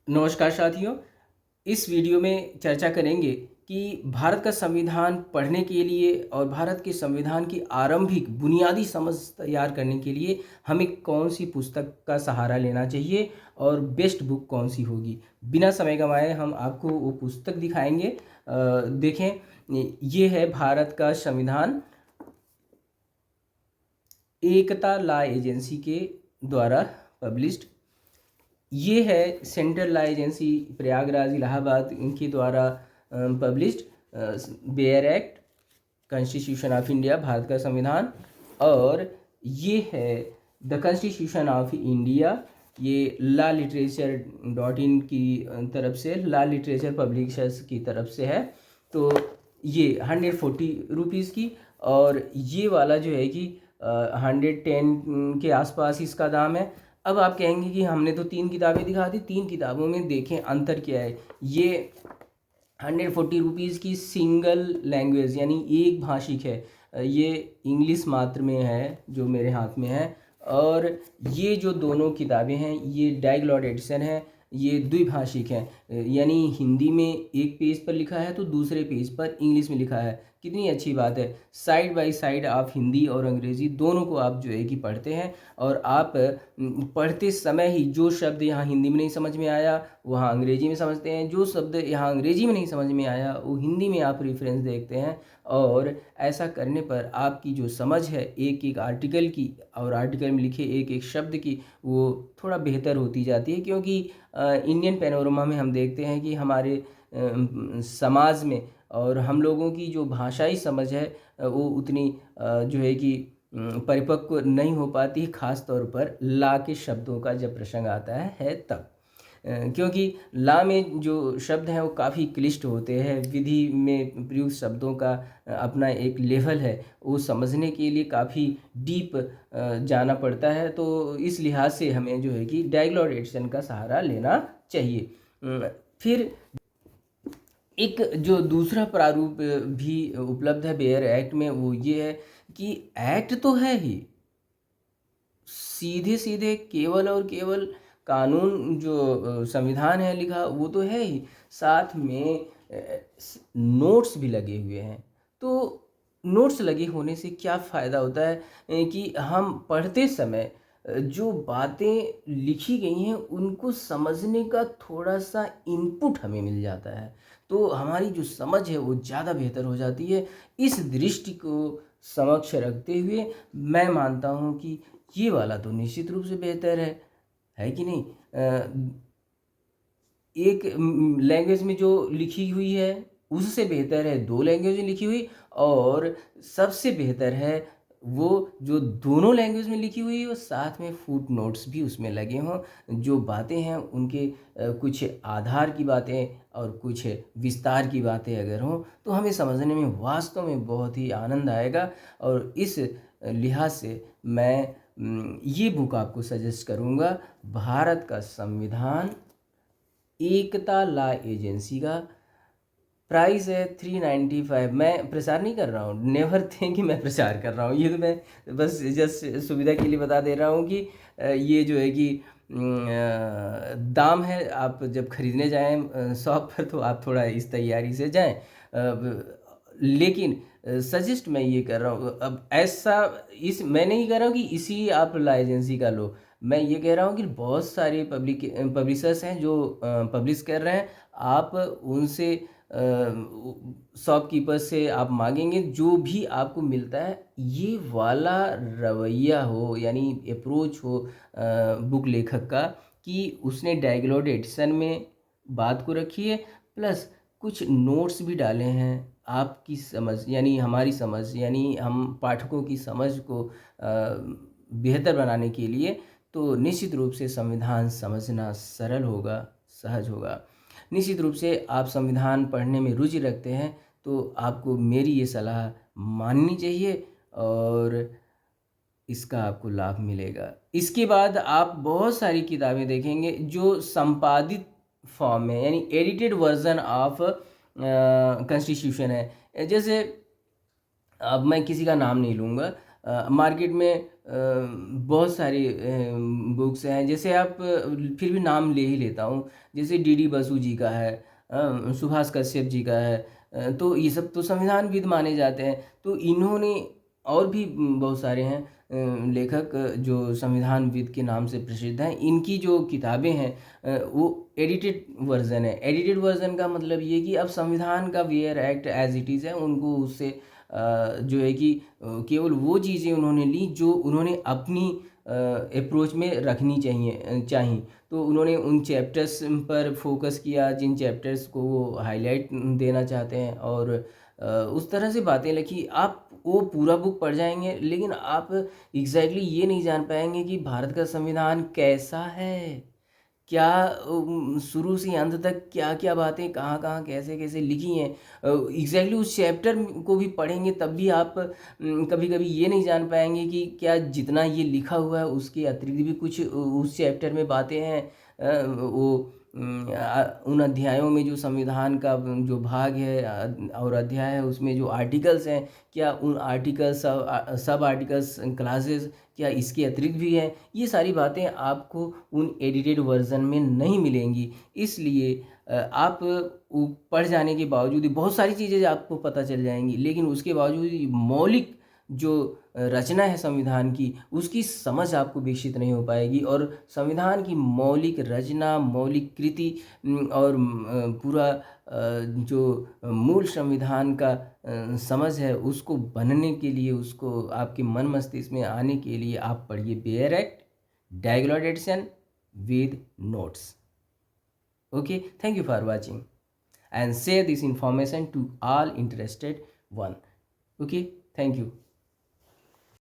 नमस्कार साथियों। इस वीडियो में चर्चा करेंगे कि भारत का संविधान पढ़ने के लिए और भारत के संविधान की आरंभिक बुनियादी समझ तैयार करने के लिए हमें कौन सी पुस्तक का सहारा लेना चाहिए और बेस्ट बुक कौन सी होगी। बिना समय गंवाए हम आपको वो पुस्तक दिखाएंगे। देखें, ये है भारत का संविधान, एकता लॉ एजेंसी के द्वारा पब्लिश्ड। ये है central law agency Prayagraj Allahabad, इनके द्वारा published bare act, constitution of India, Bharat का संविधान। और ये है द कॉन्स्टिट्यूशन ऑफ इंडिया, ये लॉ लिटरेचर .in की तरफ से, लॉ लिटरेचर पब्लिशर्स की तरफ से है। तो ये 140 रुपीज़ की, और ये वाला जो है कि 110 के आसपास इसका दाम है। अब आप कहेंगे कि हमने तो 3 किताबें दिखा दी, 3 किताबों में देखें अंतर क्या है। ये 140 रुपीज़ की सिंगल लैंग्वेज यानी एक भाषिक है, ये इंग्लिश मात्र में है जो मेरे हाथ में है। और ये जो दोनों किताबें हैं ये डायग्लॉट एडिशन है, ये द्विभाषिक हैं, यानी हिंदी में एक पेज पर लिखा है तो दूसरे पेज पर इंग्लिश में लिखा है। कितनी अच्छी बात है, साइड बाय साइड आप हिंदी और अंग्रेज़ी दोनों को आप जो है कि पढ़ते हैं। और आप पढ़ते समय ही जो शब्द यहाँ हिंदी में नहीं समझ में आया वहाँ अंग्रेजी में समझते हैं, जो शब्द यहाँ अंग्रेजी में नहीं समझ में आया वो हिंदी में आप रेफरेंस देखते हैं। और ऐसा करने पर आपकी जो समझ है एक एक आर्टिकल की और आर्टिकल में लिखे एक एक शब्द की, वो थोड़ा बेहतर होती जाती है। क्योंकि इंडियन पैनोरमा में हम देखते हैं कि हमारे समाज में और हम लोगों की जो भाषाई समझ है वो उतनी जो है कि परिपक्व नहीं हो पाती, खास तौर पर ला के शब्दों का जब प्रसंग आता है तब। क्योंकि ला में जो शब्द हैं वो काफ़ी क्लिष्ट होते हैं, विधि में प्रयुक्त शब्दों का अपना एक लेवल है, वो समझने के लिए काफ़ी डीप जाना पड़ता है। तो इस लिहाज से हमें जो है कि डायग्लॉट एडिशन का सहारा लेना चाहिए। फिर एक जो दूसरा प्रारूप भी उपलब्ध है बेयर एक्ट में, वो ये है कि एक्ट तो है ही, सीधे सीधे केवल और केवल कानून जो संविधान है लिखा वो तो है ही, साथ में नोट्स भी लगे हुए हैं। तो नोट्स लगे होने से क्या फ़ायदा होता है कि हम पढ़ते समय जो बातें लिखी गई हैं उनको समझने का थोड़ा सा इनपुट हमें मिल जाता है, तो हमारी जो समझ है वो ज़्यादा बेहतर हो जाती है। इस दृष्टि को समक्ष रखते हुए मैं मानता हूँ कि ये वाला तो निश्चित रूप से बेहतर है कि नहीं। एक लैंग्वेज में जो लिखी हुई है उससे बेहतर है 2 लैंग्वेज में लिखी हुई, और सबसे बेहतर है वो जो दोनों लैंग्वेज में लिखी हुई हो साथ में फुट नोट्स भी उसमें लगे हों। जो बातें हैं उनके कुछ आधार की बातें और कुछ विस्तार की बातें अगर हों तो हमें समझने में वास्तव में बहुत ही आनंद आएगा। और इस लिहाज से मैं ये बुक आपको सजेस्ट करूँगा, भारत का संविधान, एकता लॉ एजेंसी का। प्राइस है 395। मैं प्रचार नहीं कर रहा हूँ, नेवर थिंक कि मैं प्रचार कर रहा हूँ, ये तो मैं बस जस्ट सुविधा के लिए बता दे रहा हूँ कि ये जो है कि दाम है। आप जब खरीदने जाएं शॉप पर तो आप थोड़ा इस तैयारी से जाएं। लेकिन सजेस्ट मैं ये कर रहा हूँ, अब ऐसा इस मैं नहीं कह रहा हूँ कि इसी आप लॉ एजेंसी का लो, मैं ये कह रहा हूँ कि बहुत सारे पब्लिशर्स हैं जो पब्लिश कर रहे हैं। आप उनसे शॉपकीपर से आप मांगेंगे जो भी आपको मिलता है ये वाला रवैया हो, यानी अप्रोच हो बुक लेखक का, कि उसने डायग्लॉट एडिशन में बात को रखी है, प्लस कुछ नोट्स भी डाले हैं आपकी समझ यानी हमारी समझ यानी हम पाठकों की समझ को बेहतर बनाने के लिए। तो निश्चित रूप से संविधान समझना सरल होगा, सहज होगा। निश्चित रूप से आप संविधान पढ़ने में रुचि रखते हैं तो आपको मेरी ये सलाह माननी चाहिए और इसका आपको लाभ मिलेगा। इसके बाद आप बहुत सारी किताबें देखेंगे जो संपादित फॉर्म में यानी एडिटेड वर्जन ऑफ कॉन्स्टिट्यूशन है। जैसे अब मैं किसी का नाम नहीं लूँगा, मार्केट में बहुत सारी बुक्स हैं, जैसे आप फिर भी नाम ले ही लेता हूँ, जैसे डी बसु जी का है, सुभाष कश्यप जी का है, तो ये सब तो संविधानविद माने जाते हैं। तो इन्होंने, और भी बहुत सारे हैं लेखक जो संविधानविद के नाम से प्रसिद्ध हैं, इनकी जो किताबें हैं वो एडिटेड वर्जन है। एडिटेड वर्जन का मतलब ये कि अब संविधान का bare act as it is है, उनको उससे जो है कि केवल वो चीज़ें उन्होंने ली जो उन्होंने अपनी अप्रोच में रखनी चाहिए। तो उन्होंने उन चैप्टर्स पर फोकस किया जिन चैप्टर्स को वो हाईलाइट देना चाहते हैं, और उस तरह से बातें लिखी। आप वो पूरा बुक पढ़ जाएंगे, लेकिन आप एग्जैक्टली ये नहीं जान पाएंगे कि भारत का संविधान कैसा है, क्या शुरू से अंत तक क्या क्या बातें कहाँ कहाँ कैसे कैसे लिखी हैं। एग्जैक्टली उस चैप्टर को भी पढ़ेंगे तब भी आप कभी कभी ये नहीं जान पाएंगे कि क्या जितना ये लिखा हुआ है उसके अतिरिक्त भी कुछ उस चैप्टर में बातें हैं। वो उन अध्यायों में जो संविधान का जो भाग है और अध्याय है, उसमें जो आर्टिकल्स हैं, क्या उन आर्टिकल्स सब आर्टिकल्स क्लासेस क्या इसके अतिरिक्त भी हैं। ये सारी बातें आपको उन एडिटेड वर्जन में नहीं मिलेंगी। इसलिए आप पढ़ जाने के बावजूद ही बहुत सारी चीज़ें आपको पता चल जाएंगी, लेकिन उसके बावजूद ही मौलिक जो रचना है संविधान की, उसकी समझ आपको विकसित नहीं हो पाएगी। और संविधान की मौलिक रचना, मौलिक कृति और पूरा जो मूल संविधान का समझ है, उसको बनने के लिए, उसको आपके मन मस्तिष्क में आने के लिए आप पढ़िए bare act, diagonal edition with notes. Okay, thank you for watching and share this information to all interested one. Okay, thank you.